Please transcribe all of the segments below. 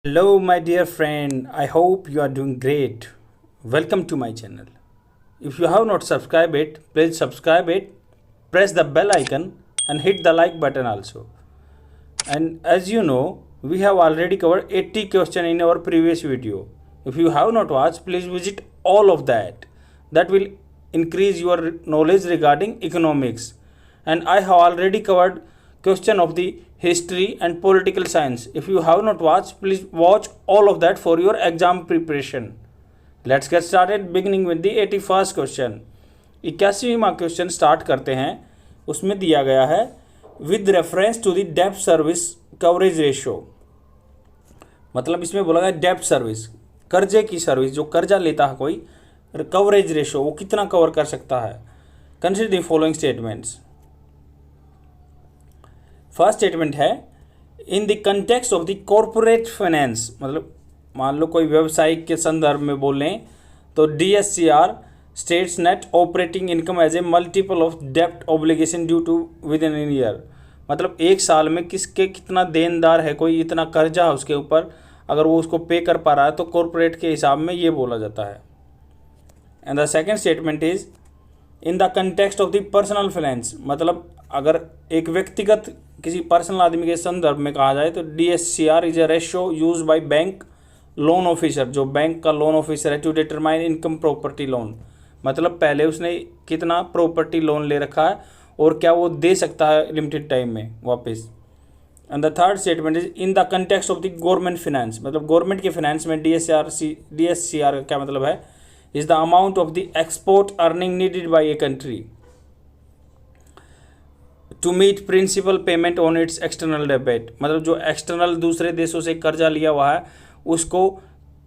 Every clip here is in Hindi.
Hello, my dear friend. I hope you are doing great. Welcome to my channel. If you have not subscribed it, please subscribe it, press the bell icon, and hit the like button also. And as you know, we have already covered 80 questions in our previous video. If you have not watched, please visit all of that. That will increase your knowledge regarding economics. And I have already covered question of the history and political science. If you have not watched, please watch all of that for your exam preparation. Let's get started beginning with the 81st question. 81वां क्वेश्चन स्टार्ट करते हैं। उसमें दिया गया है विद रेफरेंस टू द डेब्ट सर्विस कवरेज रेशियो। मतलब इसमें बोला गया डेब्ट सर्विस, कर्जे की सर्विस, जो कर्जा लेता है कोई, कवरेज रेशियो वो कितना कवर कर सकता है। Consider the following statements. First statement है in the context of the corporate finance. मतलब मान लो कोई व्यवसायिक के संदर्भ में बोलें तो DSCR states net operating income as a multiple of डेप्ट obligation due to within year. मतलब एक साल में किसके कितना देनदार है, कोई इतना कर्जा है उसके ऊपर, अगर वो उसको पे कर पा रहा है तो कॉरपोरेट के हिसाब में ये बोला जाता है। And the second statement is in the context of the personal finance. मतलब अगर एक व्यक्तिगत किसी पर्सनल आदमी के संदर्भ में कहा जाए तो DSCR is a ratio use by bank loan officer. जो बैंक का लोन ऑफिसर है to determine income property loan. मतलब पहले उसने कितना प्रॉपर्टी लोन ले रखा है और क्या वो दे सकता है लिमिटेड टाइम में वापस। And the third statement is in the context of the government finance. मतलब गवर्नमेंट के फाइनेंस में DSCR का क्या मतलब है, is the amount of the export earning needed by a country to meet principal payment on its external डेब्ट। मतलब जो एक्सटर्नल दूसरे देशों से कर्जा लिया हुआ है उसको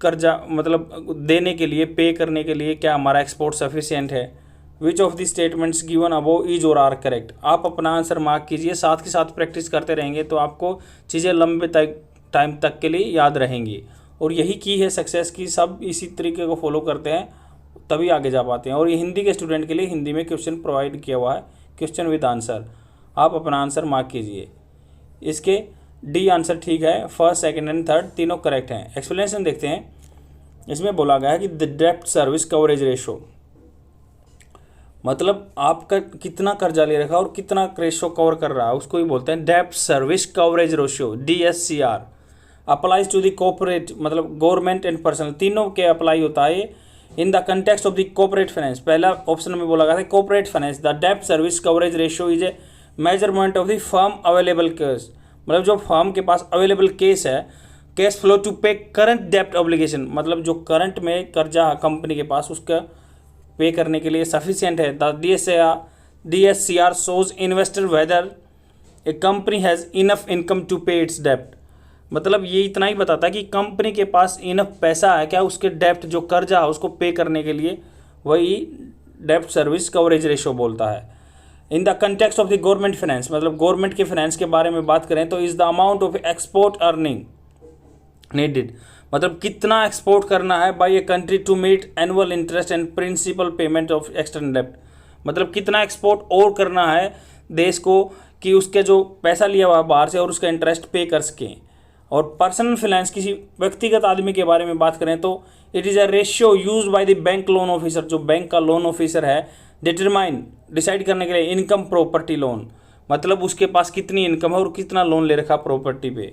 कर्जा मतलब देने के लिए, पे करने के लिए क्या हमारा एक्सपोर्ट सफिशिएंट है। Which of the statements given above is और आर करेक्ट। आप अपना आंसर मार्क कीजिए, साथ के साथ प्रैक्टिस करते रहेंगे तो आपको चीज़ें लंबे टाइम तक के लिए याद रहेंगी। और यही की है सक्सेस की, सब इसी तरीके को फॉलो करते हैं तभी आगे जा पाते हैं। और ये हिंदी के स्टूडेंट के लिए हिंदी में क्वेश्चन प्रोवाइड किया हुआ है, क्वेश्चन विद आंसर। आप अपना आंसर मार्क कीजिए। इसके डी आंसर ठीक है, फर्स्ट सेकंड एंड थर्ड तीनों करेक्ट हैं। एक्सप्लेनेशन देखते हैं। इसमें बोला गया है कि द डेब्ट सर्विस कवरेज रेशो, मतलब आपका कितना कर्जा ले रखा है और कितना रेशो कवर कर रहा है उसको ही बोलते हैं डेब्ट service coverage ratio DSCR। Applies to the corporate, मतलब गवर्नमेंट एंड पर्सनल, तीनों के अप्लाई होता है in the context of the corporate finance. पहला ऑप्शन में बोला गया था कॉर्पोरेट फाइनेंस द डेब्ट service coverage ratio is a measurement of the firm available cash. मतलब जो फर्म के पास अवेलेबल केस है, cash flow to pay current डेप्ट ऑब्लिगेशन। मतलब जो करंट में कर्जा है कंपनी के पास उसका पे करने के लिए सफिशिएंट है। The DSCR shows investor whether a company has enough income to pay its डेप्ट। मतलब ये इतना ही बताता है कि कंपनी के पास इनफ पैसा है क्या उसके डेप्ट जो कर्जा है उसको पे करने के लिए, वही डेप्ट सर्विस कवरेज रेशो बोलता है। In the context of the government finance, मतलब गवर्नमेंट के फाइनेंस के बारे में बात करें तो is the amount of export earning needed. मतलब कितना एक्सपोर्ट करना है by a country to meet annual interest and principal payment of external डेब्ट। मतलब कितना एक्सपोर्ट और करना है देश को कि उसके जो पैसा लिया हुआ है बाहर से और उसका इंटरेस्ट पे कर सकें। और पर्सनल फाइनेंस, किसी व्यक्तिगत आदमी के बारे में बात करें तो it is a ratio use by the bank loan officer. जो बैंक का लोन ऑफिसर है डिटरमाइन, डिसाइड करने के लिए इनकम प्रॉपर्टी लोन, मतलब उसके पास कितनी इनकम है और कितना लोन ले रखा प्रॉपर्टी पे।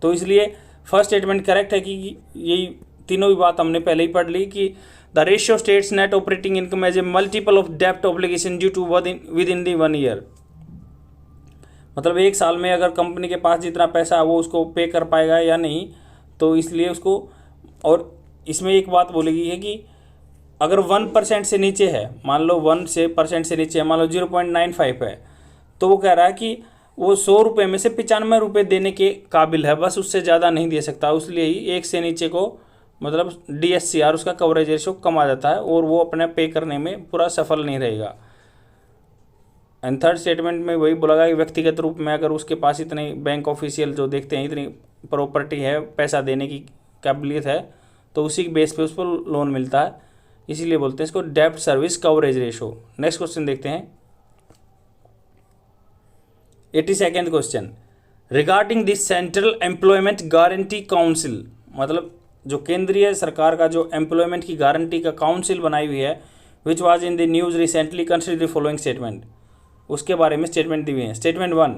तो इसलिए फर्स्ट स्टेटमेंट करेक्ट है कि यही तीनों भी बात हमने पहले ही पढ़ ली कि the ratio states net operating income as a multiple of डेप्ट obligation due to within the 1 year. मतलब एक साल में अगर कंपनी के पास जितना पैसा है वो उसको पे कर पाएगा या नहीं, तो इसलिए उसको। और इसमें एक बात बोली गई है कि अगर 1% से नीचे है, मान लो 1% से नीचे है, मान लो 0.95 है, तो वो कह रहा है कि वो 100 रुपये में से 95 रुपये देने के काबिल है, बस उससे ज़्यादा नहीं दे सकता। इसलिए ही 1 से नीचे को मतलब DSCR उसका कवरेज रेशो कम आ जाता है और वो अपने पे करने में पूरा सफल नहीं रहेगा। एंड थर्ड स्टेटमेंट में वही बोला गया कि व्यक्तिगत रूप में अगर उसके पास इतने बैंक ऑफिशियल जो देखते हैं इतनी प्रॉपर्टी है, पैसा देने की काबिलियत है, तो उसी के बेस पे उस पर लोन मिलता है, इसीलिए बोलते हैं इसको डेब्ट service coverage ratio. Next question देखते हैं। 82nd question regarding this central employment guarantee council, मतलब जो केंद्रीय सरकार का जो एम्प्लॉयमेंट की गारंटी का काउंसिल बनाई हुई है, which was in the news recently, consider the following statement, उसके बारे में स्टेटमेंट दी हुई है। Statement 1,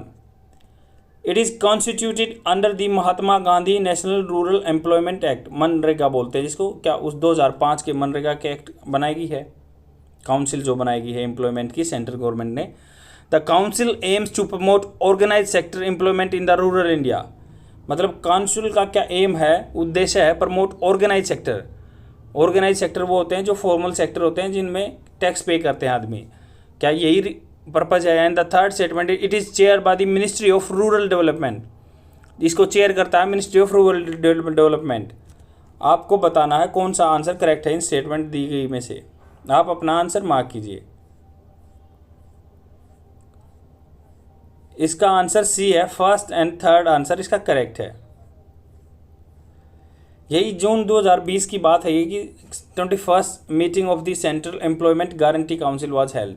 it is constituted under the Mahatma Gandhi national rural employment act, MNREGA बोलते हैं जिसको, क्या उस 2005 के मनरेगा के एक्ट बनाएगी है, काउंसिल जो बनाएगी है एम्प्लॉयमेंट की सेंट्रल गवर्नमेंट ने। The council aims to promote organise sector employment in the rural India, मतलब काउंसिल का क्या एम है, उद्देश्य है, promote organise sector. Organise sector वो होते हैं जो फॉर्मल सेक्टर होते हैं जिनमें टैक्स पे करते हैं आदमी, क्या यही पर्पज है। And the third statement, it is chair by the ministry of rural development, इसको चेयर करता है मिनिस्ट्री ऑफ रूरल डेवलपमेंट। आपको बताना है कौन सा आंसर करेक्ट है इन स्टेटमेंट दी गई में से, आप अपना आंसर मार्क कीजिए। इसका आंसर सी है, फर्स्ट एंड थर्ड आंसर इसका करेक्ट है। यही जून 2020 की बात है ये कि 21st meeting of the central employment guarantee council was held,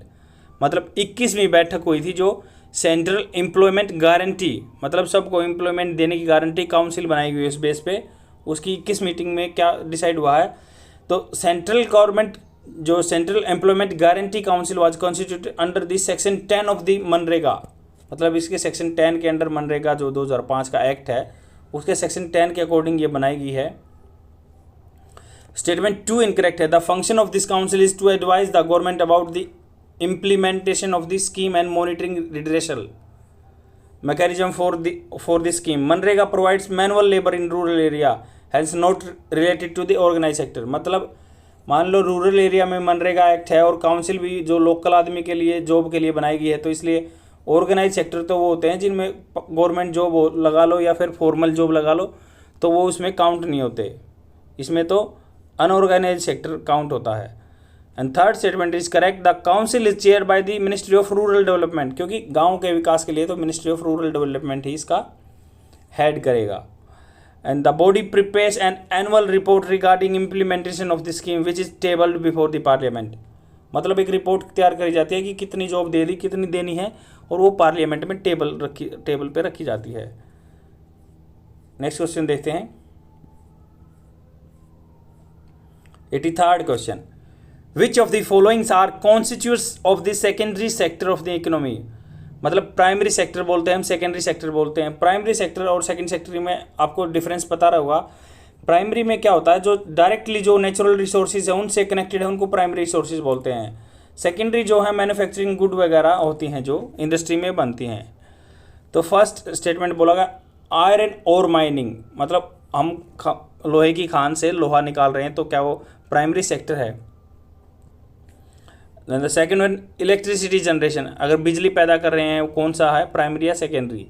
मतलब 21वीं बैठक हुई थी जो सेंट्रल एम्प्लॉयमेंट गारंटी, मतलब सबको एम्प्लॉयमेंट देने की गारंटी काउंसिल बनाई गई है इस बेस पे, उसकी 21 मीटिंग में क्या डिसाइड हुआ है, तो सेंट्रल गवर्नमेंट जो central employment guarantee council was constituted under the section 10 of the MNREGA, मतलब इसके सेक्शन 10 के अंडर मनरेगा जो 2005 का एक्ट है उसके सेक्शन 10 के अकॉर्डिंग ये बनाई गई है। स्टेटमेंट 2 इनकरेक्ट है। The function of this council is to advise the government about the implementation of the scheme and monitoring redressal mechanism for the scheme. MNREGA provides manual labor in rural area hence not related to the organized sector, मतलब मान लो रूरल एरिया में मनरेगा एक्ट है और काउंसिल भी जो लोकल आदमी के लिए जॉब के लिए बनाई गई है, तो इसलिए ऑर्गेनाइज सेक्टर तो वो होते हैं जिनमें गवर्नमेंट जॉब लगा लो या फिर फॉर्मल जॉब लगा लो तो वो उसमें काउंट नहीं होते, इसमें तो अनऑर्गेनाइज सेक्टर काउंट होता है। And third statement is correct, the council is chair by the ministry of rural development, क्योंकि गांव के विकास के लिए तो मिनिस्ट्री ऑफ रूरल डेवलपमेंट ही इसका हेड करेगा। And the body prepares an annual report regarding implementation of the scheme which is tabled before the parliament, मतलब एक रिपोर्ट तैयार करी जाती है कि कितनी जॉब दे दी, कितनी देनी है, और वो पार्लियामेंट में टेबल पे रखी जाती है। नेक्स्ट क्वेश्चन देखते हैं, 83rd question, which of the followings are constitutes of the secondary sector of the economy, मतलब प्राइमरी सेक्टर बोलते हैं हम, सेकेंडरी सेक्टर बोलते हैं। प्राइमरी सेक्टर और सेकेंडरी सेक्टर में आपको डिफरेंस पता रहा होगा। प्राइमरी में क्या होता है, जो डायरेक्टली जो नेचुरल रिसोर्सेज है उनसे कनेक्टेड है उनको प्राइमरी रिसोर्सेज बोलते हैं। सेकेंडरी जो है मैन्युफैक्चरिंग गुड वगैरह होती हैं जो इंडस्ट्री में बनती हैं। तो फर्स्ट स्टेटमेंट बोला गया आयरन और माइनिंग, मतलब हम लोहे की खान से लोहा निकाल रहे हैं तो क्या वो प्राइमरी सेक्टर है। The second one electricity generation, अगर बिजली पैदा कर रहे हैं वो कौन सा है, प्राइमरी या सेकेंडरी।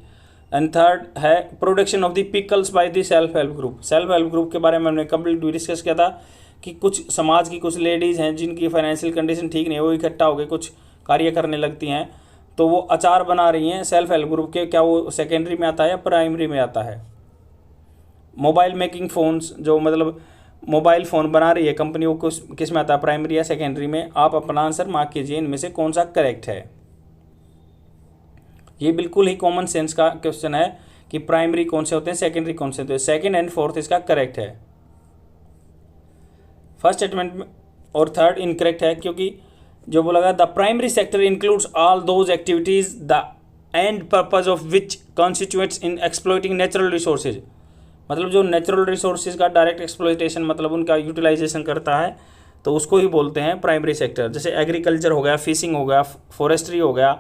एंड थर्ड है production of the pickles by the self help group. Self help group के बारे में हमने कंप्लीट डिस्कस किया था कि कुछ समाज की कुछ लेडीज़ हैं जिनकी फाइनेंशियल कंडीशन ठीक नहीं है, वो इकट्ठा होकर कुछ कार्य करने लगती हैं, तो वो अचार बना रही हैं सेल्फ हेल्प ग्रुप के, क्या वो सेकेंडरी में आता है या प्राइमरी में आता है। मोबाइल मेकिंग फ़ोन्स, जो मतलब मोबाइल फ़ोन बना रही है कंपनी, वो किस में आता है, प्राइमरी या सेकेंडरी में। आप अपना आंसर मार्क कीजिए, इनमें से कौन सा करेक्ट है। ये बिल्कुल ही कॉमन सेंस का क्वेश्चन है कि प्राइमरी कौन से होते हैं, सेकेंडरी कौन से होते हैं। सेकेंड एंड फोर्थ इसका करेक्ट है। फर्स्ट स्टेटमेंट और थर्ड इनकरेक्ट है, क्योंकि जो बोला गया the primary sector includes all those activities the end purpose of which constitutes in exploiting natural resources, मतलब जो नेचुरल रिसोर्सेज का डायरेक्ट एक्सप्लॉइटेशन, मतलब उनका यूटिलाइजेशन करता है, तो उसको ही बोलते हैं प्राइमरी सेक्टर। जैसे एग्रीकल्चर हो गया, फिशिंग हो गया, फॉरेस्ट्री हो गया,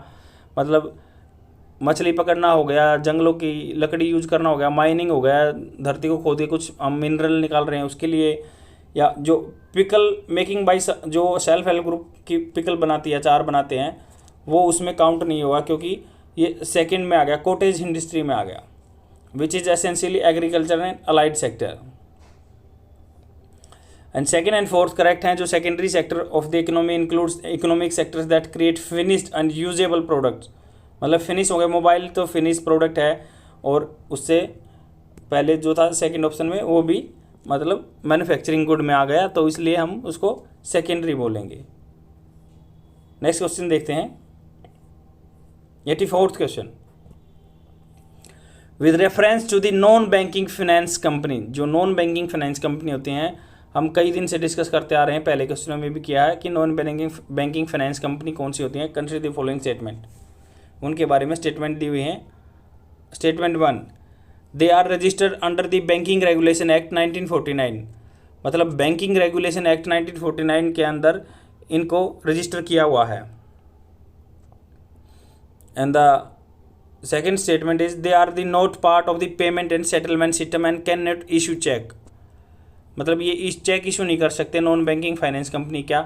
मतलब मछली पकड़ना हो गया, जंगलों की लकड़ी यूज करना हो गया, माइनिंग हो गया, धरती को खोद के कुछ हम मिनरल निकाल रहे हैं उसके लिए, या जो पिकल मेकिंग बाई जो सेल्फ हेल्प ग्रुप की पिकल बनाती है, अचार बनाते हैं, वो उसमें काउंट नहीं होगा क्योंकि ये सेकंड में आ गया, कॉटेज इंडस्ट्री में आ गया, which is essentially agriculture and allied sector. And second and fourth correct हैं। जो secondary sector of the economy includes economic sectors that create finished and usable products, मतलब फिनिश हो गया, मोबाइल तो फिनिश प्रोडक्ट है, और उससे पहले जो था सेकंड ऑप्शन में वो भी मतलब मैन्युफैक्चरिंग गुड में आ गया, तो इसलिए हम उसको सेकेंडरी बोलेंगे। नेक्स्ट क्वेश्चन देखते हैं, 84th question, with reference to the non banking finance company. जो नॉन बैंकिंग फाइनेंस कंपनी होती हैं, हम कई दिन से डिस्कस करते आ रहे हैं, पहले क्वेश्चन में भी किया है कि नॉन बैंकिंग फाइनेंस कंपनी कौन सी होती हैं। कंसीडर द फॉलोइंग स्टेटमेंट, उनके बारे में स्टेटमेंट दी हुई हैं। Statement 1, they are registered under the banking regulation act 1949। मतलब बैंकिंग रेगुलेशन एक्ट 1949 के अंदर इनको रजिस्टर किया हुआ है। And the second statement is they are the not part of the payment and settlement system and can not issue cheque. मतलब ये इस चेक इशू नहीं कर सकते नॉन बैंकिंग फाइनेंस कंपनी। क्या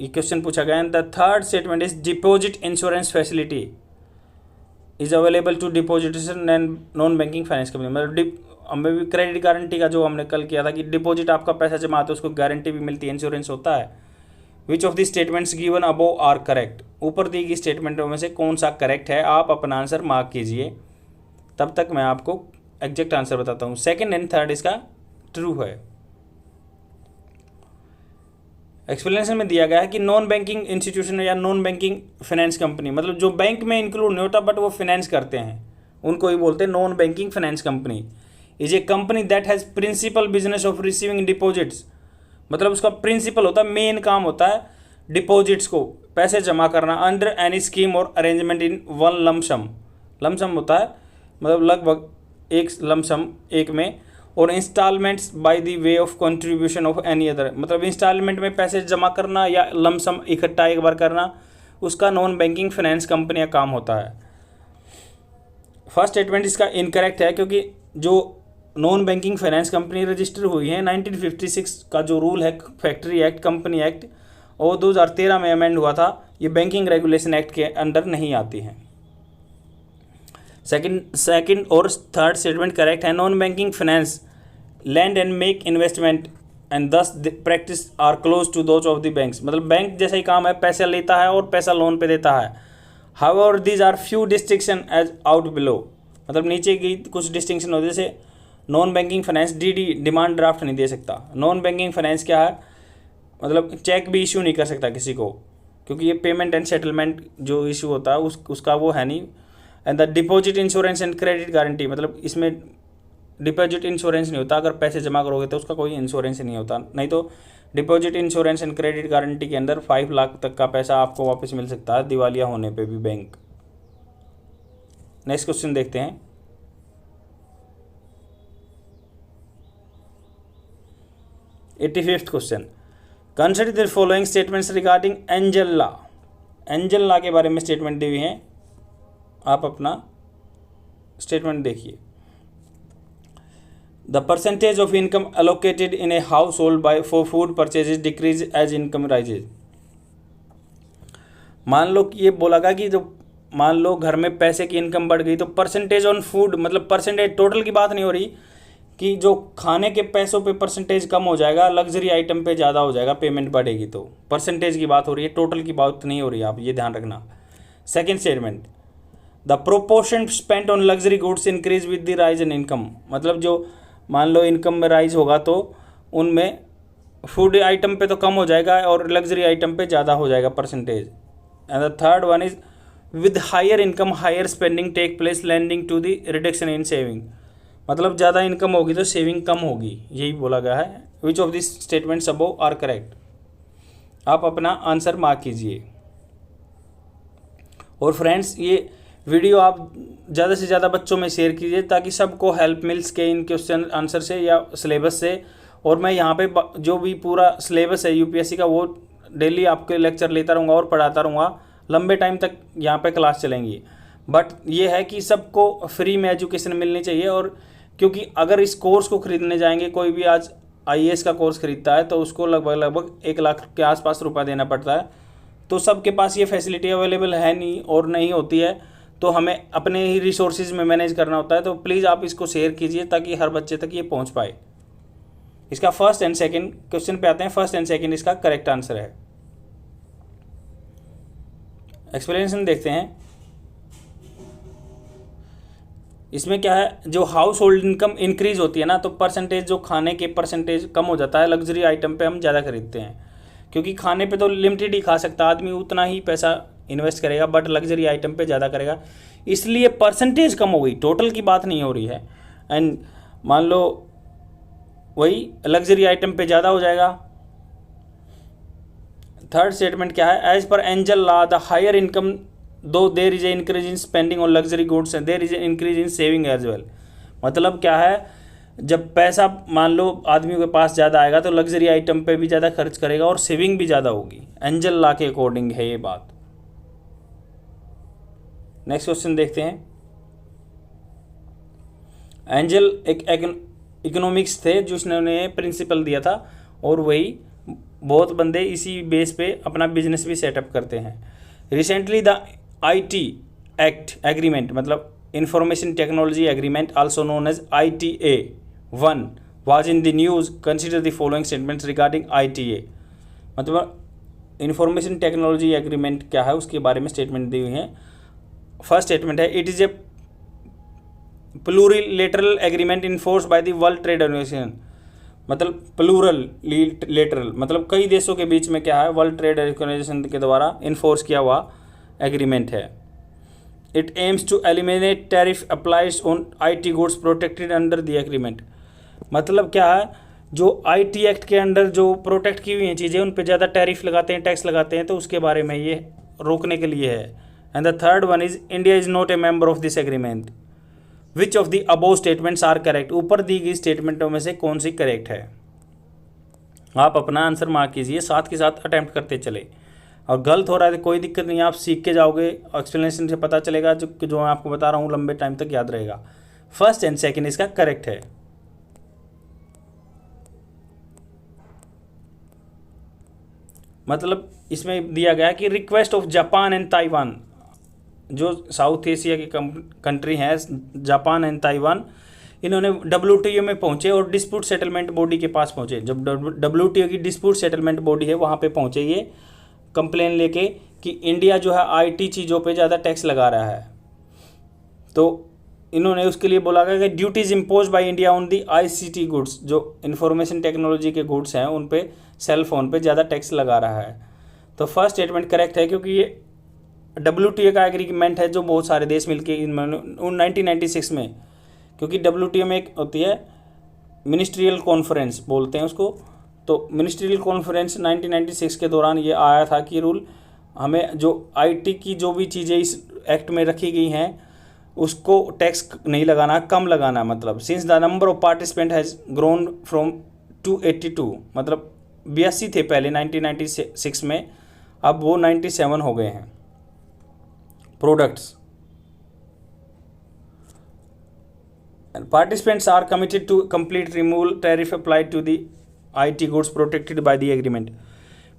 ये क्वेश्चन पूछा गया है। The third statement is deposit insurance facility is available to deposition and non banking finance company. मतलब हमें भी क्रेडिट गारंटी का जो हमने कल किया था कि डिपॉजिट आपका पैसा जमा आता है उसको गारंटी भी मिलती है, इंश्योरेंस होता है। Which of the statements given above are correct. ऊपर दी गई स्टेटमेंटों में से कौन सा करेक्ट है, आप अपना आंसर मार्क कीजिए, तब तक मैं आपको एग्जैक्ट आंसर बताता हूँ। सेकंड एंड थर्ड इसका ट्रू है। एक्सप्लेनेशन में दिया गया है कि नॉन बैंकिंग इंस्टीट्यूशन या नॉन बैंकिंग फाइनेंस कंपनी, मतलब जो बैंक में इंक्लूड नहीं होता बट वो फाइनेंस करते हैं, उनको ही बोलते हैं non banking finance company. Is a company that has principal business of receiving deposits. मतलब उसका प्रिंसिपल होता है, मेन काम होता है डिपॉजिट्स को पैसे जमा करना अंडर एनी स्कीम और arrangement in one lump sum. Lump sum होता है मतलब लगभग एक लमसम एक में, और instalments by the way of contribution of any other. मतलब इंस्टॉलमेंट में पैसे जमा करना या लमसम इकट्ठा एक बार करना, उसका नॉन बैंकिंग फाइनेंस कंपनी का काम होता है। फर्स्ट स्टेटमेंट इसका इनकरेक्ट है क्योंकि जो non banking finance company register हुई है 1956 का जो रूल है फैक्ट्री एक्ट, कंपनी एक्ट, और 2013 में अमेंड हुआ था, ये बैंकिंग रेगुलेशन एक्ट के अंडर नहीं आती हैं। सेकंड और थर्ड स्टेटमेंट करेक्ट है। Non banking finance lend and make investment and thus practice are close to those of the banks. मतलब बैंक जैसा ही काम है, पैसा लेता है और पैसा लोन पे देता है। However these are few distinction as out below. मतलब नीचे की कुछ डिस्टिंक्शन होते, जैसे non banking finance DD demand draft नहीं दे सकता। नॉन बैंकिंग फाइनेंस क्या है, मतलब चेक भी इशू नहीं कर सकता किसी को, क्योंकि ये पेमेंट एंड सेटलमेंट जो इशू होता है उसका वो है नहीं। And the deposit insurance and credit guarantee, मतलब इसमें डिपॉजिट इंश्योरेंस नहीं होता, अगर पैसे जमा करोगे तो उसका कोई इंश्योरेंस नहीं होता। नहीं तो deposit insurance and credit guarantee के अंदर 5 लाख तक का पैसा आपको वापस मिल सकता है दिवालिया होने पे भी बैंक। नेक्स्ट क्वेश्चन देखते हैं। 85th question, consider the following statements regarding angel law. Angel law के बारे में स्टेटमेंट दी हुई हैं, आप अपना स्टेटमेंट देखिए। The percentage of income allocated in a household by for food purchases decreases as income rises. मान लो कि ये बोला गया कि जो मान लो घर में पैसे की इनकम बढ़ गई तो परसेंटेज ऑन फूड, मतलब परसेंटेज टोटल की बात नहीं हो रही कि जो खाने के पैसों पे परसेंटेज कम हो जाएगा, लग्जरी आइटम पे ज़्यादा हो जाएगा, पेमेंट बढ़ेगी, तो परसेंटेज की बात हो रही है, टोटल की बात नहीं हो रही है, आप ये ध्यान रखना। Second statement, the proportion spent on luxury goods increase with the rise in income. मतलब जो मान लो इनकम में राइज होगा तो उनमें फूड आइटम पे तो कम हो जाएगा और लग्जरी आइटम पे ज़्यादा हो जाएगा percentage. And the third one is with higher income higher spending take place landing to the reduction in saving. मतलब ज़्यादा इनकम होगी तो सेविंग कम होगी, यही बोला गया है। Which of this statements above are correct. आप अपना आंसर मार्क कीजिए। और फ्रेंड्स, ये वीडियो आप ज़्यादा से ज़्यादा बच्चों में शेयर कीजिए ताकि सबको हेल्प मिल सके इन क्वेश्चन आंसर से या सिलेबस से। और मैं यहाँ पे जो भी पूरा सिलेबस है यूपीएससी का वो डेली आपके लेक्चर लेता रहूँगा और पढ़ाता रहूँगा, लंबे टाइम तक यहाँ पे क्लास चलेंगी। बट ये है कि सबको फ्री में एजुकेशन मिलनी चाहिए। और क्योंकि अगर इस कोर्स को खरीदने जाएंगे, कोई भी आज आईएएस का कोर्स खरीदता है तो उसको लगभग 1 लाख के आसपास रुपया देना पड़ता है। तो सबके पास ये फैसिलिटी अवेलेबल है नहीं और नहीं होती है, तो हमें अपने ही रिसोर्सेज में मैनेज करना होता है। तो प्लीज़ आप इसको शेयर कीजिए ताकि हर बच्चे तक ये पहुंच पाए। इसका फर्स्ट एंड सेकंड क्वेश्चन पे आते हैं। फर्स्ट एंड सेकंड इसका करेक्ट आंसर है। एक्सप्लेनेशन देखते हैं। इसमें क्या है, जो हाउस होल्ड इनकम इंक्रीज होती है ना, तो परसेंटेज जो खाने के परसेंटेज कम हो जाता है, लग्जरी आइटम पे हम ज़्यादा खरीदते हैं, क्योंकि खाने पे तो लिमिटेड ही खा सकता आदमी, उतना ही पैसा इन्वेस्ट करेगा, बट लग्जरी आइटम पे ज़्यादा करेगा। इसलिए परसेंटेज कम हो गई, टोटल की बात नहीं हो रही है। एंड मान लो वही लग्जरी आइटम पे ज़्यादा हो जाएगा। थर्ड स्टेटमेंट क्या है, as per Engel law the higher income दो there is a increase in spending on luxury goods and there is a increase in saving as well. मतलब क्या है, जब पैसा मान लो आदमियों के पास ज़्यादा आएगा तो लग्जरी आइटम पे भी ज़्यादा खर्च करेगा और सेविंग भी ज़्यादा होगी। एंजल लॉ के अकॉर्डिंग है ये बात। नेक्स्ट क्वेश्चन देखते हैं। एंजल एक इकोनॉमिक्स थे जिसने प्रिंसिपल दिया था और वही बहुत बंदे इसी बेस पे अपना बिजनेस भी सेटअप करते हैं। Recently the IT act agreement मतलब information technology agreement also known as ITA 1 was in the news. Consider the following statements regarding ITA। मतलब इंफॉर्मेशन टेक्नोलॉजी एग्रीमेंट क्या है उसके बारे में स्टेटमेंट दी हुई है। फर्स्ट स्टेटमेंट है, it is a plurilateral agreement enforce by the world trade organization. मतलब प्लूरल लेटरल मतलब कई देशों के बीच में क्या है, वर्ल्ड ट्रेड ऑर्गेनाइजेशन के द्वारा इन्फोर्स किया हुआ एग्रीमेंट है। It aims to eliminate tariff applies on IT goods protected under the agreement. मतलब क्या है, जो IT एक्ट के अंडर जो प्रोटेक्ट की हुई हैं चीज़ें उन पर ज़्यादा टैरिफ लगाते हैं, टैक्स लगाते हैं, तो उसके बारे में ये रोकने के लिए है। And the third one is India is not a member of this agreement. Which of the above statements are correct. ऊपर दी गई स्टेटमेंटों में से कौन सी करेक्ट है। आप अपना आंसर मार्क कीजिए, साथ के साथ अटैम्प्ट करते चले। और गलत हो रहा है तो कोई दिक्कत नहीं, आप सीख के जाओगे, एक्सप्लेनेशन से पता चलेगा। जो मैं आपको बता रहा हूँ लंबे टाइम तक याद रहेगा। फर्स्ट एंड सेकंड इसका करेक्ट है। मतलब इसमें दिया गया है कि request of Japan and Taiwan, जो साउथ एशिया की कंट्री हैं जापान एंड ताइवान, इन्होंने WTO में पहुंचे और डिस्प्यूट सेटलमेंट बॉडी के पास पहुंचे। जब WTO की डिस्प्यूट सेटलमेंट बॉडी है वहाँ पे पहुंचे ये कंप्लेन लेके कि इंडिया जो है IT चीज़ों पे ज़्यादा टैक्स लगा रहा है। तो इन्होंने उसके लिए बोला गया कि duties impose by India on the ICT goods, जो इंफॉर्मेशन टेक्नोलॉजी के गुड्स हैं उन पे, सेल फोन पे ज़्यादा टैक्स लगा रहा है। तो फर्स्ट स्टेटमेंट करेक्ट है, क्योंकि ये WTO का एग्रीमेंट है जो बहुत सारे देश मिलके 1996 में, क्योंकि WTO में एक होती है मिनिस्ट्रियल कॉन्फ्रेंस बोलते हैं उसको। तो मिनिस्ट्रियल कॉन्फ्रेंस 1996 के दौरान ये आया था कि रूल हमें जो IT की जो भी चीज़ें इस एक्ट में रखी गई हैं उसको टैक्स नहीं लगाना, कम लगाना। मतलब since the number of participant has grown from 282, मतलब 82 थे पहले 1996 में, अब वो 97 हो गए हैं products. Participants are committed to complete removal tariff applied to the IT goods protected by the agreement.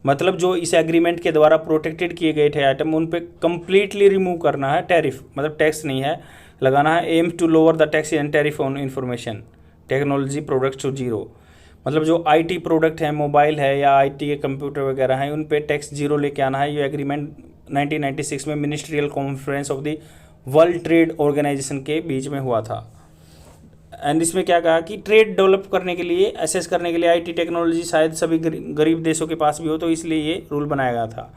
मतलब जो इस एग्रीमेंट के द्वारा प्रोटेक्टेड किए गए थे आइटम उन पे कंप्लीटली रिमूव करना है टैरिफ, मतलब टैक्स नहीं है लगाना है। Aim to lower the tax and tariff on information technology products to zero. मतलब जो IT प्रोडक्ट है, मोबाइल है या IT के कंप्यूटर वगैरह हैं, उन पे टैक्स जीरो लेके आना है। ये एग्रीमेंट 1996 में ministerial conference of the world trade organisation के बीच में हुआ था। एंड इसमें क्या कहा कि ट्रेड डेवलप करने के लिए, एसेस करने के लिए IT टेक्नोलॉजी शायद सभी गरीब देशों के पास भी हो, तो इसलिए ये रूल बनाया गया था।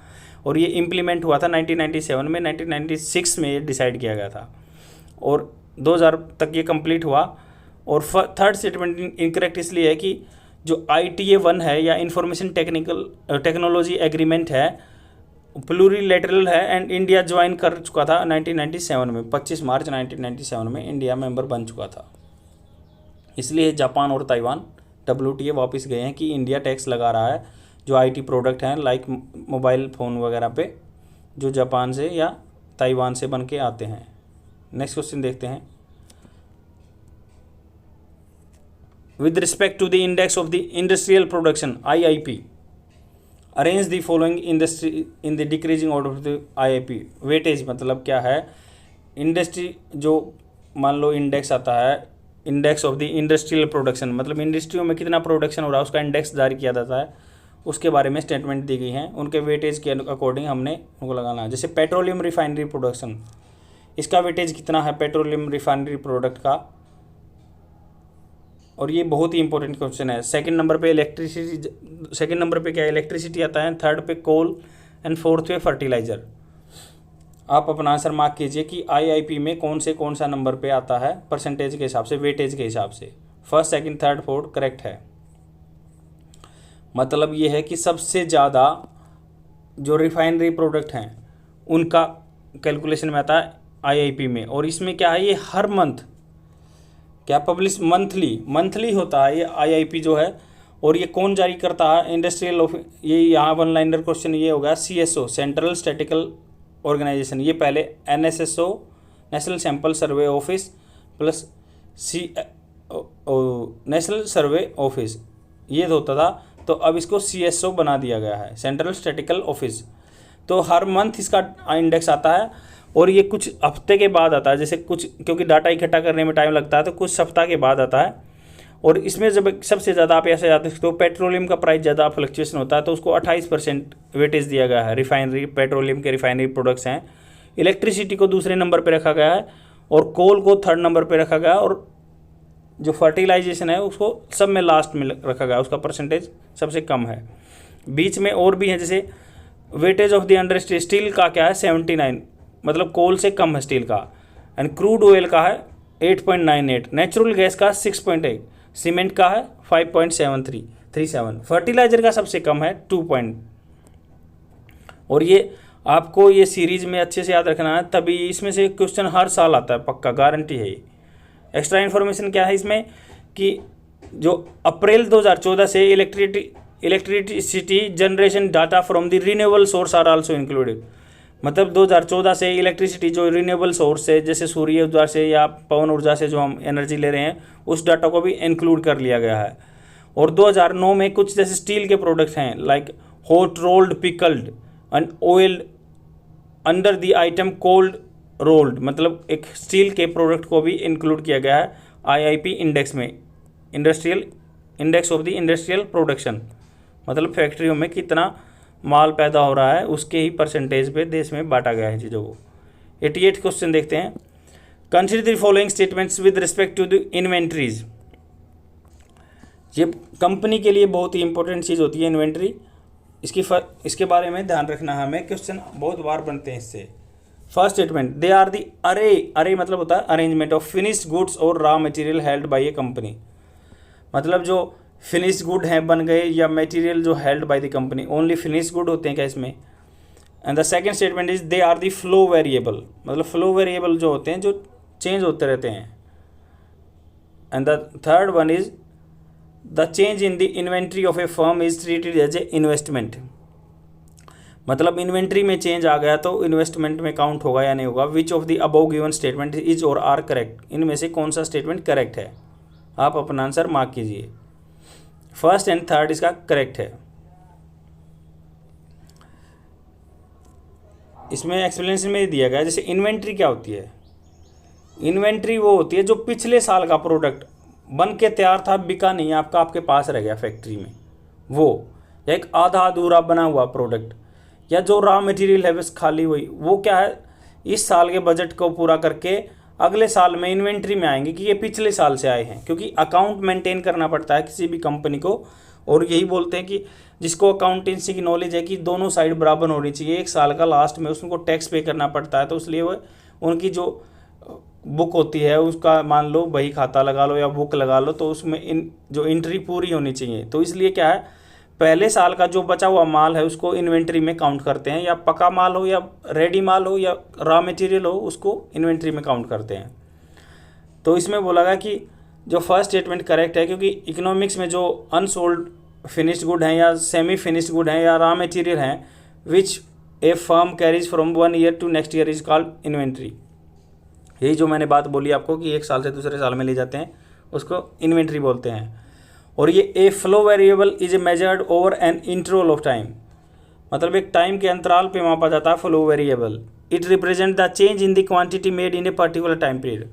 और ये इम्प्लीमेंट हुआ था 1997 में, 1996 में ये डिसाइड किया गया था और 2000 तक ये कंप्लीट हुआ। और थर्ड स्टेटमेंट इनकरेक्ट इसलिए है कि जो ITA 1 है या इंफॉर्मेशन टेक्नोलॉजी एग्रीमेंट है प्लूरिलेटरल है एंड इंडिया ज्वाइन कर चुका था 1997 में। 25 मार्च 1997 में इंडिया मेंबर बन चुका था। इसलिए जापान और ताइवान WTO वापस गए हैं कि इंडिया टैक्स लगा रहा है जो IT प्रोडक्ट हैं लाइक मोबाइल फ़ोन वगैरह पे, जो जापान से या ताइवान से बन के आते हैं। नेक्स्ट क्वेश्चन देखते हैं। With respect to the index of the industrial production IIP, arrange the following industry in the decreasing order of the IIP। Weightage मतलब क्या है, इंडस्ट्री जो मान लो इंडेक्स आता है, index of the industrial production मतलब इंडस्ट्रियों में कितना प्रोडक्शन हो रहा है उसका इंडेक्स जारी किया जाता है, उसके बारे में स्टेटमेंट दी गई हैं। उनके वेटेज के अकॉर्डिंग हमने उनको लगाना है। जैसे पेट्रोलियम रिफाइनरी प्रोडक्शन, इसका वेटेज कितना है पेट्रोलियम रिफाइनरी प्रोडक्ट का, और ये बहुत ही इंपॉर्टेंट क्वेश्चन है। सेकंड नंबर पे इलेक्ट्रिसिटी, सेकंड नंबर पे क्या इलेक्ट्रिसिटी आता है, थर्ड पे कोल एंड फोर्थ पे फर्टिलाइज़र। आप अपना आंसर मार्क कीजिए कि आईआईपी में कौन सा नंबर पे आता है परसेंटेज के हिसाब से, वेटेज के हिसाब से। First, second, third, fourth correct है। मतलब ये है कि सबसे ज़्यादा जो रिफाइनरी प्रोडक्ट हैं उनका कैलकुलेशन में आता है आईआईपी में। और इसमें क्या है, ये हर मंथ क्या पब्लिश मंथली होता है ये आईआईपी जो है। और ये कौन जारी करता है, इंडस्ट्रियल ये यहाँ वन लाइनर क्वेश्चन ये होगा सीएसओ, सेंट्रल स्टैटिकल ऑर्गेनाइजेशन। ये पहले NSSO, national sample survey office plus national survey office ये होता था, तो अब इसको सीएसओ बना दिया गया है, सेंट्रल स्टैटिकल ऑफिस। तो हर मंथ इसका इंडेक्स आता है और ये कुछ हफ्ते के बाद आता है, जैसे कुछ क्योंकि डाटा इकट्ठा करने में टाइम लगता है तो कुछ सप्ताह के बाद आता है। और इसमें जब सबसे ज़्यादा आप ऐसे जाते तो पेट्रोलियम का प्राइस ज़्यादा फ्लक्चुएशन होता है तो उसको 28% वेटेज दिया गया है। रिफाइनरी, पेट्रोलियम के रिफाइनरी प्रोडक्ट्स हैं। इलेक्ट्रिसिटी को दूसरे नंबर पर रखा गया है और कोल को थर्ड नंबर पर रखा गया है। और जो फर्टिलाइजेशन है उसको सब में लास्ट में रखा गया, उसका परसेंटेज सबसे कम है। बीच में और भी है, जैसे weightage of the industry, steel का क्या है 79, मतलब कोल से कम है स्टील का। एंड क्रूड ऑयल का है 8.98, नेचुरल गैस का 6.8, सीमेंट का है 5.7337, फर्टिलाइजर का सबसे कम है 2 पॉइंट। और ये आपको ये सीरीज में अच्छे से याद रखना है, तभी इसमें से क्वेश्चन हर साल आता है, पक्का गारंटी है। एक्स्ट्रा इन्फॉर्मेशन क्या है इसमें कि जो अप्रैल 2014 से electricity generation data from the renewable source are also included. मतलब 2014 से इलेक्ट्रिसिटी जो रिन्यूएबल सोर्स से, जैसे सूर्य ऊर्जा से या पवन ऊर्जा से जो हम एनर्जी ले रहे हैं, उस डाटा को भी इंक्लूड कर लिया गया है। और 2009 में कुछ जैसे स्टील के प्रोडक्ट्स हैं like hot rolled pickled and oil under the item cold rolled, मतलब एक स्टील के प्रोडक्ट को भी इंक्लूड किया गया है आईआईपी इंडेक्स में, industrial index of the industrial production. मतलब फैक्ट्रियों में कितना माल पैदा हो रहा है उसके ही परसेंटेज पे देश में बांटा गया है चीज़ों को। 88 क्वेश्चन देखते हैं। Consider the following statements with respect to the inventories. ये कंपनी के लिए बहुत ही इंपॉर्टेंट चीज़ होती है इन्वेंट्री, इसके बारे में ध्यान रखना है हमें, क्वेश्चन बहुत बार बनते हैं इससे। First statement, they are the अरे मतलब होता है अरेंजमेंट ऑफ फिनिश्ड गुड्स और raw material held by a company. मतलब जो फिनिश्ड गुड हैं बन गए या मटेरियल जो held by the company, only finished good होते हैं क्या इसमें। And the second statement is they are the flow variable, मतलब फ्लो वेरिएबल जो होते हैं जो चेंज होते रहते हैं। And the third one is the change in the inventory of a firm is treated as a investment. मतलब इन्वेंट्री में चेंज आ गया तो इन्वेस्टमेंट में काउंट होगा या नहीं होगा। Which of the above given statement is और आर करेक्ट, इनमें से कौन सा स्टेटमेंट करेक्ट है, आप अपना आंसर मार्क कीजिए। फर्स्ट एंड थर्ड इसका करेक्ट है। इसमें एक्सप्लेनेशन में दिया गया, जैसे इन्वेंट्री क्या होती है। इन्वेंट्री वो होती है जो पिछले साल का प्रोडक्ट बन के तैयार था, बिका नहीं, आपका आपके पास रह गया फैक्ट्री में, वो या एक आधा अधूरा बना हुआ प्रोडक्ट, या जो रॉ मटेरियल है बस खाली हुई, वो क्या है इस साल के बजट को पूरा करके अगले साल में इन्वेंट्री में आएंगे कि ये पिछले साल से आए हैं। क्योंकि अकाउंट मेंटेन करना पड़ता है किसी भी कंपनी को, और यही बोलते हैं कि जिसको अकाउंटेंसी की नॉलेज है कि दोनों साइड बराबर होनी चाहिए। एक साल का लास्ट में उसको टैक्स पे करना पड़ता है, तो इसलिए वो उनकी जो बुक होती है उसका मान लो बही खाता लगा लो या बुक लगा लो, तो उसमें जो एंट्री पूरी होनी चाहिए। तो इसलिए क्या है, पहले साल का जो बचा हुआ माल है उसको इन्वेंट्री में काउंट करते हैं, या पका माल हो या रेडी माल हो या रॉ मटेरियल हो, उसको इन्वेंट्री में काउंट करते हैं। तो इसमें बोला गया कि जो फर्स्ट स्टेटमेंट करेक्ट है, क्योंकि इकोनॉमिक्स में जो अनसोल्ड फिनिश्ड गुड हैं या सेमी फिनिश्ड गुड हैं या रॉ मटेरियल हैं which a firm carries from 1 year to next year is called inventory. यही जो मैंने बात बोली आपको कि एक साल से दूसरे साल में ले जाते हैं उसको इन्वेंट्री बोलते हैं। और ये ए flow variable is a measured over an interval of time, मतलब एक टाइम के अंतराल पे मापा जाता है flow variable. It represent the change in the quantity made in a particular time period.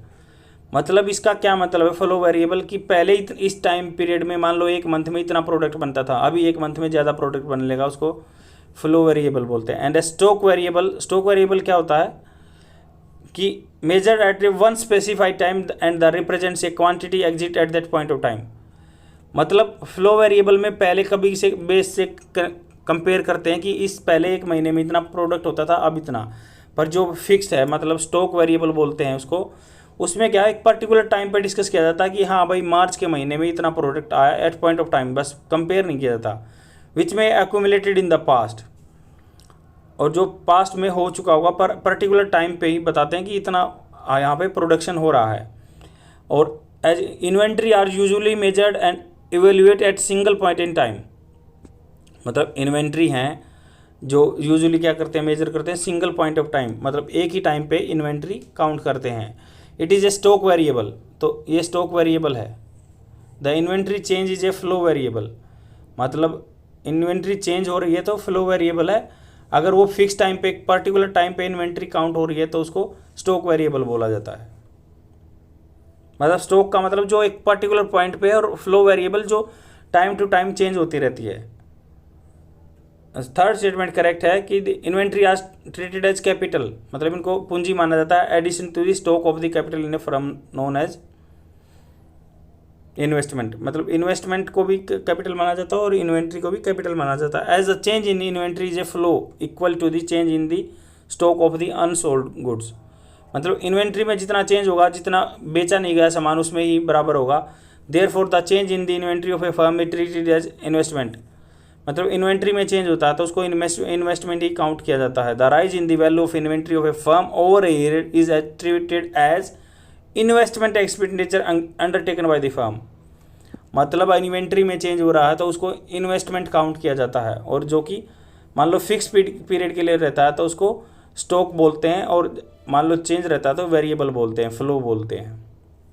मतलब इसका क्या मतलब है फ्लो वेरिएबल की, पहले इस टाइम पीरियड में मान लो एक मंथ में इतना प्रोडक्ट बनता था, अभी एक मंथ में ज़्यादा प्रोडक्ट बनने लगा, उसको फ्लो वेरिएबल बोलते हैं। एंड स्टॉक वेरिएबल क्या होता है कि measured eight one specified time and the represents A quantity exit at that point of time. मतलब फ्लो वेरिएबल में पहले कभी से बेस से कंपेयर करते हैं कि इस पहले एक महीने में इतना प्रोडक्ट होता था, अब इतना, पर जो फिक्स्ड है मतलब स्टॉक वेरिएबल बोलते हैं उसको, उसमें क्या है एक पर्टिकुलर टाइम पे डिस्कस किया जाता है कि हाँ भाई मार्च के महीने में इतना प्रोडक्ट आया एट पॉइंट ऑफ टाइम, बस कंपेयर नहीं किया जाता, विच में एक्यूमुलेटेड इन द पास्ट, और जो पास्ट में हो चुका होगा पर पर्टिकुलर टाइम पे ही बताते हैं कि इतना यहाँ पे प्रोडक्शन हो रहा है। और as inventory are usually measured and evaluate at single point in time, मतलब इन्वेंट्री हैं जो यूजुअली क्या करते हैं, मेजर करते हैं सिंगल पॉइंट ऑफ टाइम, मतलब एक ही टाइम पे इन्वेंट्री काउंट करते हैं। It is A stock variable, तो ये स्टॉक वेरिएबल है। The inventory change is a flow variable, मतलब इन्वेंट्री चेंज हो रही है तो फ्लो वेरिएबल है। अगर वो फिक्स टाइम पे एक पर्टिकुलर टाइम पे इन्वेंट्री काउंट हो रही है तो उसको स्टॉक वेरिएबल बोला जाता है। मतलब स्टॉक का मतलब जो एक पर्टिकुलर पॉइंट पे है, और फ्लो वेरिएबल जो टाइम टू टाइम चेंज होती रहती है। थर्ड स्टेटमेंट करेक्ट है कि inventory are treated as capital, मतलब इनको पूंजी माना जाता है, addition to the stock of the capital in a firm known as investment, मतलब इन्वेस्टमेंट को भी कैपिटल माना जाता है और इन्वेंट्री को भी कैपिटल माना जाता है। As a change in inventory is a flow equal to the change in the stock of the unsold goods, मतलब इन्वेंट्री में जितना चेंज होगा, जितना बेचा नहीं गया सामान उसमें ही बराबर होगा। Therefore the change in the inventory of a firm is treated as investment, मतलब इन्वेंट्री में चेंज होता है तो उसको इन्वेस्टमेंट ही काउंट किया जाता है। The rise in the value of inventory of a firm over a year is treated as investment expenditure undertaken by the firm, मतलब इन्वेंट्री में चेंज हो रहा है तो उसको इन्वेस्टमेंट काउंट किया जाता है, और जो कि मान लो फिक्स पीरियड के लिए रहता है तो उसको स्टॉक बोलते हैं, और मान लो चेंज रहता है तो वेरिएबल बोलते हैं, फ्लो बोलते हैं।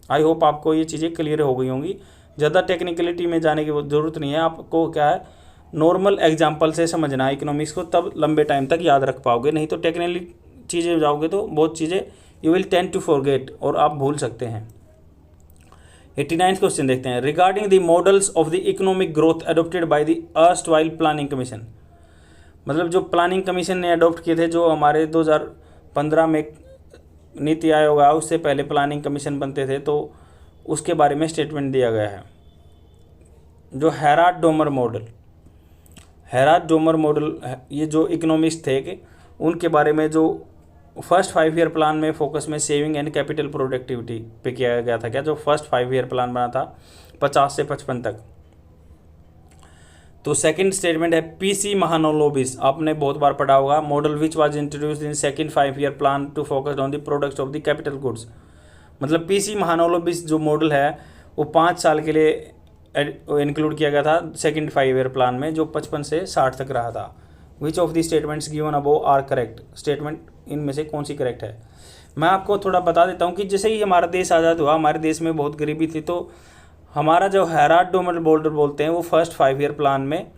आई होप आपको ये चीज़ें क्लियर हो गई होंगी, ज़्यादा टेक्निकलिटी में जाने की ज़रूरत नहीं है, आपको क्या है नॉर्मल एग्जाम्पल से समझना है इकोनॉमिक्स को, तब लंबे टाइम तक याद रख पाओगे, नहीं तो टेक्निकली चीज़ें जाओगे तो बहुत चीज़ें you will tend to forget, और आप भूल सकते हैं। 89 क्वेश्चन देखते हैं। Regarding the models of the economic growth adopted by the erstwhile planning commission, मतलब जो प्लानिंग कमीशन ने अडोप्ट किए थे, जो हमारे 2015 में नीति आयोग आया, उससे पहले प्लानिंग कमीशन बनते थे, तो उसके बारे में स्टेटमेंट दिया गया है। जो Herald Domar model, Herald Domar model ये जो इकोनॉमिस्ट थे कि उनके बारे में, जो फर्स्ट 5 ईयर प्लान में फोकस में सेविंग एंड कैपिटल प्रोडक्टिविटी पे किया गया था क्या, जो फर्स्ट 5 ईयर प्लान बना था 50 से 55 तक। तो सेकंड स्टेटमेंट है पीसी महानोलोबिस, आपने बहुत बार पढ़ा होगा, model which was introduced in second 5 year plan to focus on the products of the capital goods, मतलब पीसी महानोलोबिस जो मॉडल है वो 5 साल के लिए इंक्लूड किया गया था सेकंड 5 ईयर प्लान में, जो 55 से 60 तक रहा था। Which of the statements given above are correct, statement इनमें से कौन सी करेक्ट है। मैं आपको थोड़ा बता देता हूँ कि जैसे ही हमारा देश आज़ाद हुआ, हमारे देश में बहुत गरीबी थी, तो हमारा जो हेराल्ड डोमर मॉडल बोलते हैं वो फर्स्ट 5 ईयर प्लान में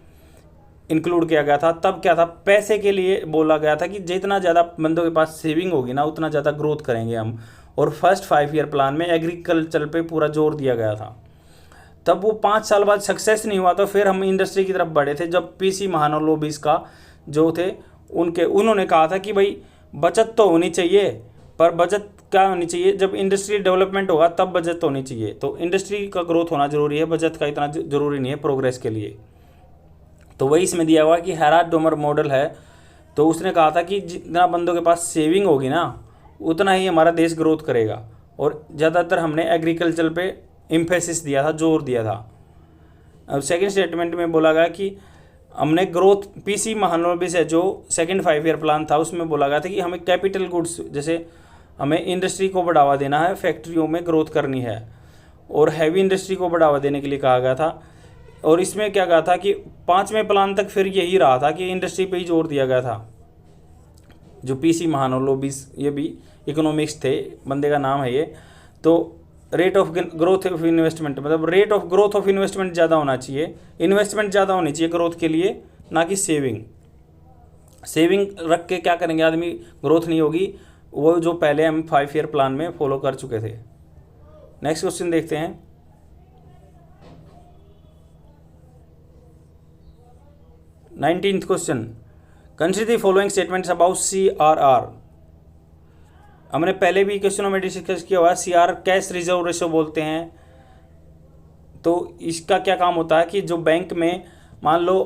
इंक्लूड किया गया था। तब क्या था, पैसे के लिए बोला गया था कि जितना ज़्यादा बंदों के पास सेविंग होगी ना, उतना ज़्यादा ग्रोथ करेंगे हम, और फर्स्ट 5 ईयर प्लान में एग्रीकल्चर पे पूरा जोर दिया गया था। तब वो 5 साल बाद सक्सेस नहीं हुआ, तो फिर हम इंडस्ट्री की तरफ बढ़े थे, जब पीसी महानोलोबिस का जो थे उन्होंने कहा था कि भाई बचत तो होनी चाहिए, पर बचत क्या होनी चाहिए, जब इंडस्ट्री डेवलपमेंट होगा तब बचत होनी चाहिए। तो इंडस्ट्री का ग्रोथ होना जरूरी है, बचत का इतना जरूरी नहीं है प्रोग्रेस के लिए। तो वही इसमें दिया हुआ कि हेराल्ड डोमर मॉडल है, तो उसने कहा था कि जितना बंदों के पास सेविंग होगी ना, उतना ही हमारा देश ग्रोथ करेगा, और ज़्यादातर हमने एग्रीकल्चर पे एम्फेसिस दिया था, जोर दिया था। अब सेकेंड स्टेटमेंट में बोला गया कि हमने ग्रोथ, पीसी महानोलोबिस है जो सेकंड 5 ईयर प्लान था, उसमें बोला गया था कि हमें कैपिटल गुड्स, जैसे हमें इंडस्ट्री को बढ़ावा देना है, फैक्ट्रियों में ग्रोथ करनी है, और हैवी इंडस्ट्री को बढ़ावा देने के लिए कहा गया था। और इसमें क्या कहा था कि 5वें प्लान तक फिर यही रहा था कि इंडस्ट्री पे ही जोर दिया गया था। जो पीसी महानोलोबिस, ये भी इकोनॉमिक्स थे, बंदे का नाम है ये। तो rate of growth of investment, मतलब rate of growth of investment ज़्यादा होना चाहिए, इन्वेस्टमेंट ज़्यादा होनी चाहिए ग्रोथ के लिए, ना कि सेविंग। सेविंग रख के क्या करेंगे आदमी, ग्रोथ नहीं होगी, वो जो पहले हम 5 ईयर प्लान में फॉलो कर चुके थे। नेक्स्ट क्वेश्चन देखते हैं। 19th question, consider the following statements about CRR। हमने पहले भी क्वेश्चनों में डिस्कस किया हुआ, CRR कैश रिजर्व रेशो बोलते हैं। तो इसका क्या काम होता है कि जो बैंक में, मान लो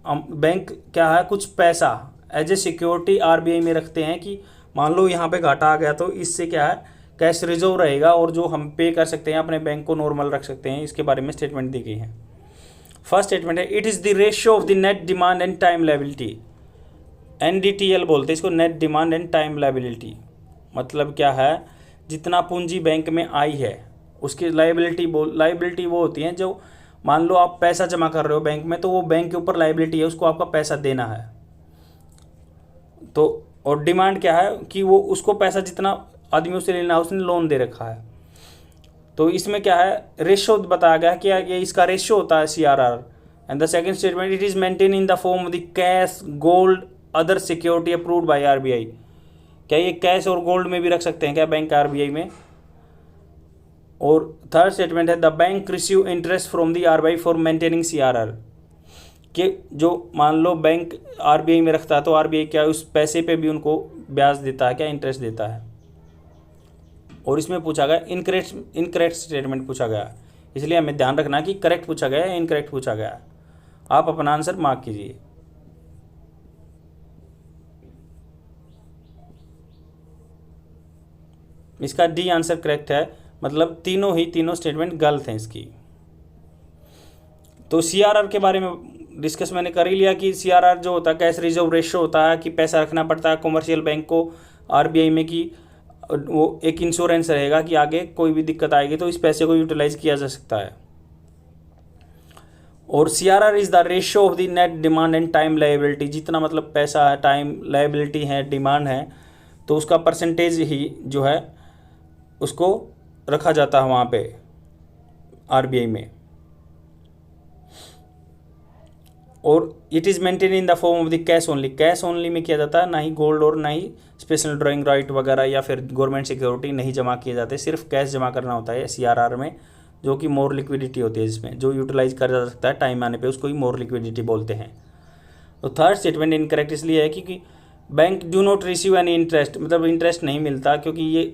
बैंक क्या है, कुछ पैसा एज ए सिक्योरिटी RBI में रखते हैं कि मान लो यहाँ पे घाटा आ गया तो इससे क्या है, कैश रिजर्व रहेगा और जो हम पे कर सकते हैं अपने बैंक को नॉर्मल रख सकते हैं। इसके बारे में स्टेटमेंट दी गई है। फर्स्ट स्टेटमेंट है, it is the ratio of the net demand and time liability. NDTL बोलते हैं इसको, net demand and time liability. मतलब क्या है, जितना पूंजी बैंक में आई है उसकी लायबिलिटी वो होती है जो, मान लो आप पैसा जमा कर रहे हो बैंक में, तो वो बैंक के ऊपर लायबिलिटी है, उसको आपका पैसा देना है। तो और डिमांड क्या है कि वो उसको पैसा जितना आदमियों से लेना है उसने लोन दे रखा है। तो इसमें क्या है, रेशियो बताया गया है कि ये इसका रेशियो होता है CRR। And the second statement, it is maintain in the form of the cash, gold, other security approved by RBI। क्या ये कैश और गोल्ड में भी रख सकते हैं क्या बैंक RBI में? और थर्ड स्टेटमेंट है, the bank receive interest from the RBI for maintaining CRR। कि जो मान लो बैंक RBI में रखता है तो RBI क्या उस पैसे पे भी उनको ब्याज देता है, क्या इंटरेस्ट देता है। और इसमें पूछा गया इनकरेक्ट स्टेटमेंट पूछा गया, इसलिए हमें ध्यान रखना कि करेक्ट पूछा गया है इनकरेक्ट पूछा गया है। आप अपना आंसर मार्क कीजिए। इसका D आंसर करेक्ट है, मतलब तीनों स्टेटमेंट गलत हैं इसकी। तो CRR के बारे में डिस्कस मैंने कर ही लिया कि CRR जो होता है कैश रिजर्व रेशियो होता है, कि पैसा रखना पड़ता है कॉमर्शियल बैंक को RBI में, कि वो एक इंश्योरेंस रहेगा कि आगे कोई भी दिक्कत आएगी तो इस पैसे को यूटिलाइज किया जा सकता है। और CRR is the ratio of the net demand and time liability. जितना मतलब पैसा है, टाइम लायबिलिटी है, डिमांड है, तो उसका परसेंटेज ही जो है उसको रखा जाता है वहाँ पे RBI में। और it is maintain in the form of the cash only. Cash only में किया जाता है, ना ही गोल्ड और ना ही स्पेशल ड्राइंग राइट वगैरह या फिर गवर्नमेंट सिक्योरिटी नहीं जमा किए जाते, सिर्फ कैश जमा करना होता है CRR में, जो कि मोर लिक्विडिटी होती है जिसमें, जो यूटिलाइज करा जा सकता है टाइम आने पे, उसको ही मोर लिक्विडिटी बोलते हैं। तो थर्ड स्टेटमेंट इनकरेक्ट इसलिए है क्योंकि bank do not receive any interest, मतलब इंटरेस्ट नहीं मिलता, क्योंकि ये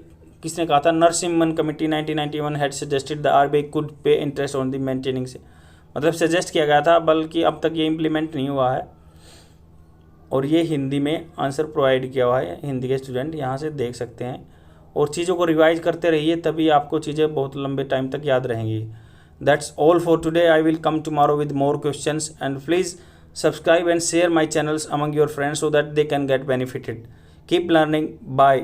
किसने कहा था, Narasimhan committee 1991 had suggested the RBI could पे इंटरेस्ट ऑन द मेंटेनिंग से, मतलब सजेस्ट किया गया था, बल्कि अब तक ये इम्प्लीमेंट नहीं हुआ है। और ये हिंदी में आंसर प्रोवाइड किया हुआ है, हिंदी के स्टूडेंट यहाँ से देख सकते हैं। और चीज़ों को रिवाइज करते रहिए, तभी आपको चीज़ें बहुत लंबे टाइम तक याद रहेंगी। That's all for today. I will come tomorrow with more questions and please subscribe and share my channels among your friends so that they can get benefited. Keep learning. Bye.